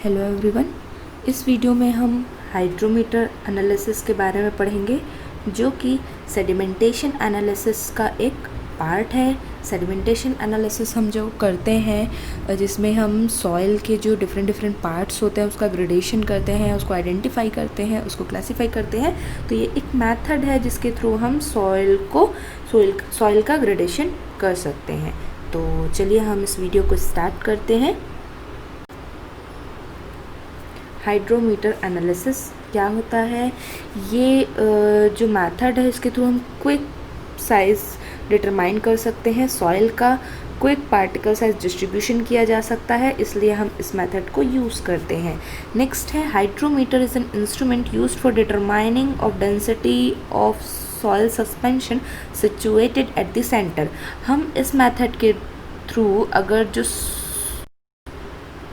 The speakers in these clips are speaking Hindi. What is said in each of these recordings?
Hello everyone. इस वीडियो में हम हाइड्रोमीटर एनालिसिस के बारे में पढ़ेंगे, जो कि सेडिमेंटेशन एनालिसिस का एक पार्ट है। सेडिमेंटेशन एनालिसिस हम जो करते हैं जिसमें हम सॉइल के जो डिफरेंट पार्ट्स होते हैं उसका ग्रेडेशन करते हैं, उसको आइडेंटिफाई करते हैं, उसको क्लासीफाई करते हैं। तो ये एक मेथड है जिसके थ्रू हम सॉइल का ग्रेडेशन कर सकते हैं। तो चलिए हम इस वीडियो को स्टार्ट करते हैं। हाइड्रोमीटर एनालिसिस क्या होता है? ये जो मेथड है इसके थ्रू हम क्विक साइज़ डिटरमाइन कर सकते हैं। सॉइल का क्विक पार्टिकल साइज डिस्ट्रीब्यूशन किया जा सकता है, इसलिए हम इस मेथड को यूज़ करते हैं। नेक्स्ट है hydrometer is an instrument used for determining of density of soil suspension situated at the centre. हम इस मेथड के थ्रू अगर जो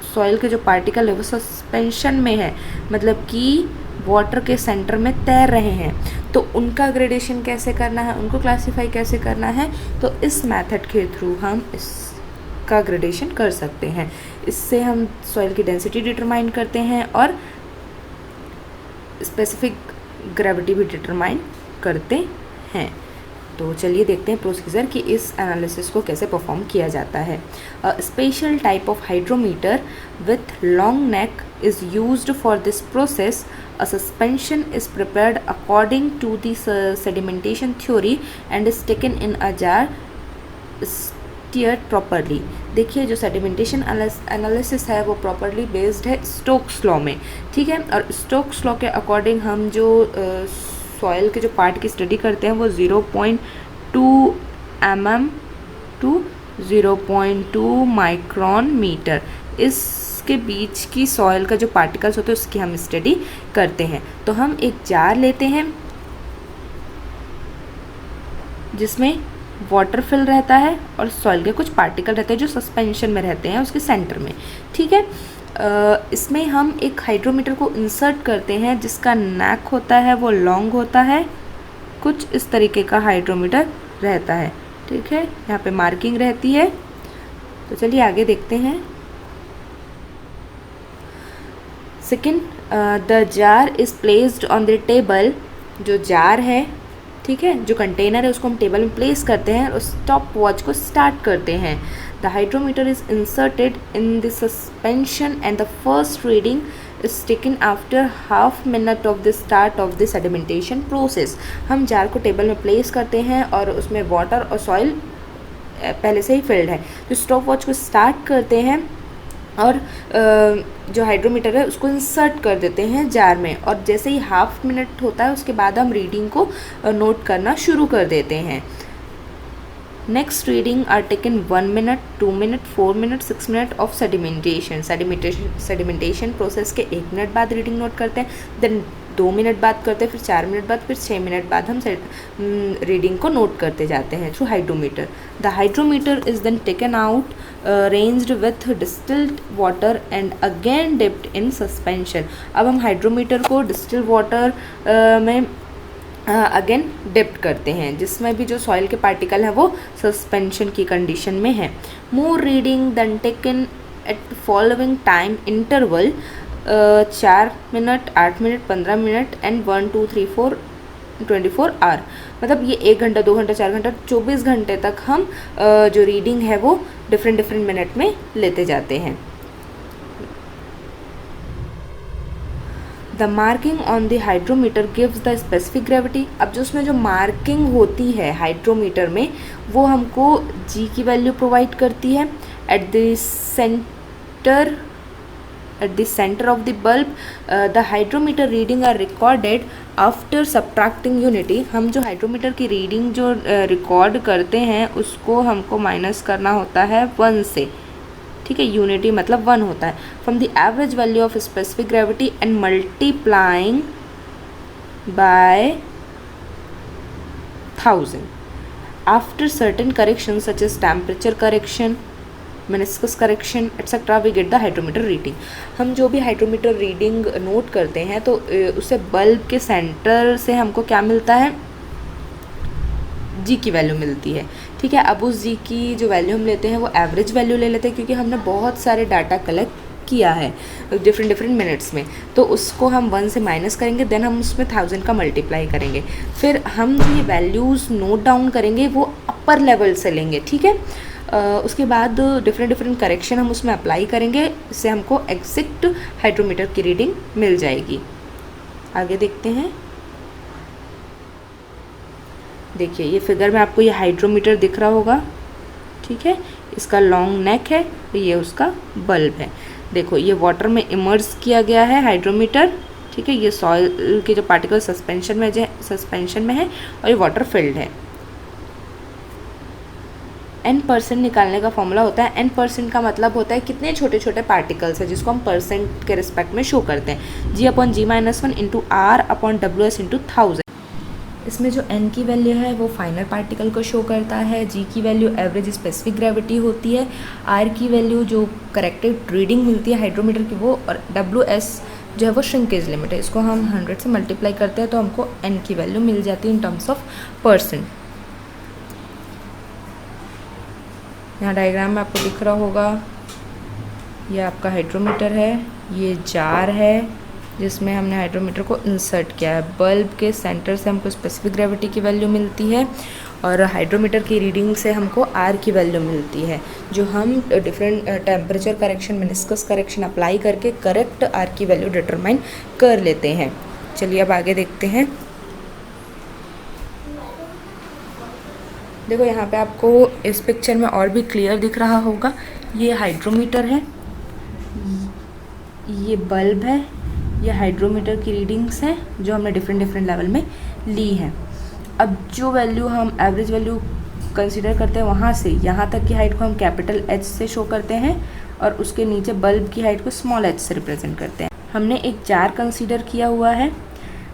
सॉइल के जो पार्टिकल है वो सस्पेंशन में है, मतलब कि वाटर के सेंटर में तैर रहे हैं, तो उनका ग्रेडेशन कैसे करना है, उनको क्लासीफाई कैसे करना है, तो इस मेथड के थ्रू हम इसका ग्रेडेशन कर सकते हैं। इससे हम सॉइल की डेंसिटी डिटरमाइन करते हैं और स्पेसिफिक ग्रेविटी भी डिटरमाइन करते हैं। तो चलिए देखते हैं प्रोसीजर कि इस एनालिसिस को कैसे परफॉर्म किया जाता है। Special type of hydrometer with long neck is used for this process. A suspension is prepared according to the sedimentation theory and is taken in a jar stirred properly. देखिए, जो सेडिमेंटेशन एनालिसिस है वो प्रॉपरली बेस्ड है स्टोक्स लॉ में, ठीक है। और स्टोक्स लॉ के अकॉर्डिंग हम जो सॉइल के जो पार्ट की स्टडी करते हैं वो 0.2 mm टू 0.2 माइक्रोन मीटर इसके बीच की सॉइल का जो पार्टिकल्स होते हैं उसकी हम स्टडी करते हैं। तो हम एक जार लेते हैं जिसमें वाटर फिल रहता है और सॉइल के कुछ पार्टिकल रहते हैं जो सस्पेंशन में रहते हैं उसके सेंटर में, ठीक है। इसमें हम एक हाइड्रोमीटर को इंसर्ट करते हैं जिसका नेक होता है वो लॉन्ग होता है। कुछ इस तरीके का हाइड्रोमीटर रहता है, ठीक है। यहाँ पे मार्किंग रहती है। तो चलिए आगे देखते हैं। Second, the jar is placed on the table. जो जार है, ठीक है, जो कंटेनर है उसको हम टेबल में प्लेस करते हैं और स्टॉप वॉच को स्टार्ट करते हैं। The hygrometer is inserted in the suspension and the first reading is taken after half minute of the start of the sedimentation process। हम जार को टेबल में प्लेस करते हैं और उसमें वाटर और सॉइल पहले से ही फिल्ड है। तो स्टॉप वॉच को स्टार्ट करते हैं और जो हाइड्रोमीटर है उसको इंसर्ट कर देते हैं जार में, और जैसे ही हाफ मिनट होता है उसके बाद हम रीडिंग को नोट करना शुरू कर देते हैं। Next reading are taken 1 minute, 2 minute, 4 minute, 6 minute of sedimentation process के 1 मिनट बाद रीडिंग नोट करते हैं, देन 2 मिनट बाद करते हैं, फिर 4 मिनट बाद, फिर 6 मिनट बाद हम रीडिंग को नोट करते जाते हैं through hydrometer. The hydrometer is then taken out rinsed with distilled water and again dipped in suspension. अब हम हाइड्रोमीटर को डिस्टिल्ड वाटर में अगेन डिप्ट करते हैं, जिसमें भी जो सॉइल के पार्टिकल हैं वो सस्पेंशन की कंडीशन में है। More reading then taken at following time interval 4 minute, 8 minute, 15 minute and 1, 2, 3, 4 24 hour. मतलब ये 1 घंटा, 2 घंटा, 4 घंटा, 24 घंटे तक हम जो रीडिंग है वो डिफरेंट मिनट में लेते जाते हैं। The marking on the hydrometer gives the specific gravity. अब जो उसमें जो मार्किंग होती है हाइड्रोमीटर में वो हमको जी की वैल्यू प्रोवाइड करती है। At the centre of the bulb the hydrometer reading are recorded after subtracting unity. हम जो हाइड्रोमीटर की रीडिंग जो रिकॉर्ड करते हैं उसको हमको माइनस करना होता है 1 से, ठीक है। यूनिटी मतलब 1 होता है। From the average value of specific gravity and multiplying by 1000 after certain correction such as temperature correction, meniscus correction etcetera we get the hydrometer reading. हम जो भी हाइड्रोमीटर रीडिंग नोट करते हैं तो उससे बल्ब के सेंटर से हमको क्या मिलता है, जी की वैल्यू मिलती है, ठीक है। अब उस जी की जो वैल्यू हम लेते हैं वो एवरेज वैल्यू ले लेते हैं, क्योंकि हमने बहुत सारे डाटा कलेक्ट किया है डिफरेंट डिफरेंट मिनट्स में, तो उसको हम 1 से माइनस करेंगे, देन हम उसमें 1000 का मल्टीप्लाई करेंगे, फिर हम ये वैल्यूज़ नोट डाउन करेंगे, वो अपर लेवल से लेंगे, ठीक है। उसके बाद डिफरेंट डिफरेंट करेक्शन हम उसमें अप्लाई करेंगे, इससे हमको एग्जैक्ट हाइड्रोमीटर की रीडिंग मिल जाएगी। आगे देखते हैं। देखिए ये फिगर में आपको ये हाइड्रोमीटर दिख रहा होगा, ठीक है। इसका लॉन्ग नेक है, ये उसका बल्ब है। देखो ये वाटर में इमर्स किया गया है हाइड्रोमीटर, ठीक है। ये सॉइल के जो पार्टिकल सस्पेंशन में है और ये वाटर फिल्ड है। n% निकालने का फॉर्मूला होता है, n% का मतलब होता है कितने छोटे छोटे पार्टिकल्स है, जिसको हम परसेंट के रिस्पेक्ट में शो करते हैं, g/g-1 इंटू r/ws इंटू 1000। इसमें जो n की वैल्यू है वो फाइनल पार्टिकल को शो करता है, g की वैल्यू एवरेज स्पेसिफिक ग्रेविटी होती है, r की वैल्यू जो करेक्टेड रीडिंग मिलती है हाइड्रोमीटर की वो, और ws जो है वो श्रिंकेज लिमिट है। इसको हम 100 से मल्टीप्लाई करते हैं तो हमको n की वैल्यू मिल जाती है इन टर्म्स ऑफ परसेंट। यहाँ डायग्राम में आपको दिख रहा होगा, ये आपका हाइड्रोमीटर है, ये जार है जिसमें हमने हाइड्रोमीटर को इंसर्ट किया है। बल्ब के सेंटर से हमको स्पेसिफिक ग्रेविटी की वैल्यू मिलती है और हाइड्रोमीटर की रीडिंग से हमको आर की वैल्यू मिलती है, जो हम different temperature correction, meniscus correction apply करके करेक्ट आर की वैल्यू डिटरमाइन कर लेते हैं। चलिए अब आगे देखते हैं। देखो यहाँ पे आपको इस पिक्चर में और भी क्लियर दिख रहा होगा, ये हाइड्रोमीटर है, ये बल्ब है, ये हाइड्रोमीटर की रीडिंग्स हैं जो हमने डिफरेंट डिफरेंट लेवल में ली हैं। अब जो वैल्यू हम एवरेज वैल्यू कंसीडर करते हैं वहाँ से यहाँ तक की हाइट को हम कैपिटल H से शो करते हैं और उसके नीचे बल्ब की हाइट को स्मॉल h से रिप्रेजेंट करते हैं। हमने एक जार कंसीडर किया हुआ है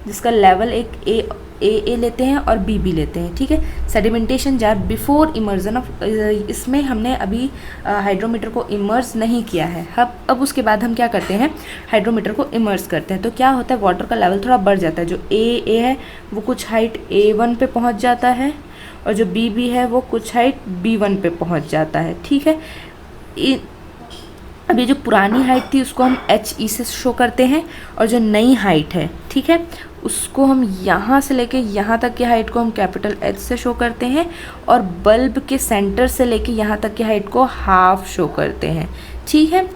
जिसका लेवल एक ए लेते हैं और बी लेते हैं, ठीक है। Sedimentation jar before immersion of, इसमें हमने अभी हाइड्रोमीटर को इमर्स नहीं किया है। अब उसके बाद हम क्या करते हैं, हाइड्रोमीटर को इमर्स करते हैं, तो क्या होता है वाटर का लेवल थोड़ा बढ़ जाता है। जो ए है वो कुछ हाइट A1 पे पहुंच जाता है और जो बी है वो कुछ हाइट B1 पे पहुंच जाता है, ठीक है। अब ये जो पुरानी हाइट थी उसको हम HE से शो करते हैं और जो नई हाइट है, ठीक है, उसको हम यहाँ से लेके यहाँ तक की हाइट को हम कैपिटल H से शो करते हैं और बल्ब के सेंटर से लेके यहाँ तक की हाइट को हाफ शो करते हैं, ठीक है।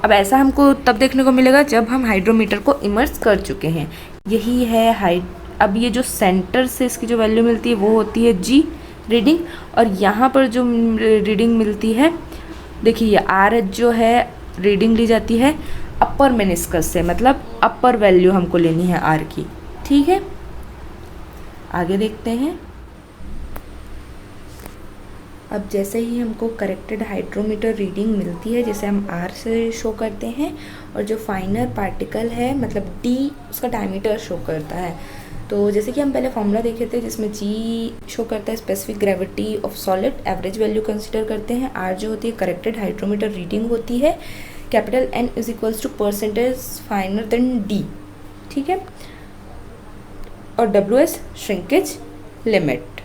अब ऐसा हमको तब देखने को मिलेगा जब हम हाइड्रोमीटर को इमर्स कर चुके हैं। यही है हाइट। अब ये जो सेंटर से इसकी जो वैल्यू मिलती है वो होती है G रीडिंग, और यहाँ पर जो रीडिंग मिलती है, देखिए ये RH जो है रीडिंग ली जाती है अपर मेनिस्कस से, मतलब अपर वैल्यू हमको लेनी है R की, ठीक है। आगे देखते हैं। अब जैसे ही हमको करेक्टेड हाइड्रोमीटर रीडिंग मिलती है जिसे हम R से शो करते हैं और जो फाइनर पार्टिकल है मतलब D उसका डायमीटर शो करता है, तो जैसे कि हम पहले फॉर्मूला देखे थे जिसमें G शो करता है specific gravity of solid, average value consider करते हैं, R जो होती है करेक्टेड हाइड्रोमीटर रीडिंग होती है, capital N is equals to percentage finer than D, ठीक है, और WS श्रिंकेज लिमिट।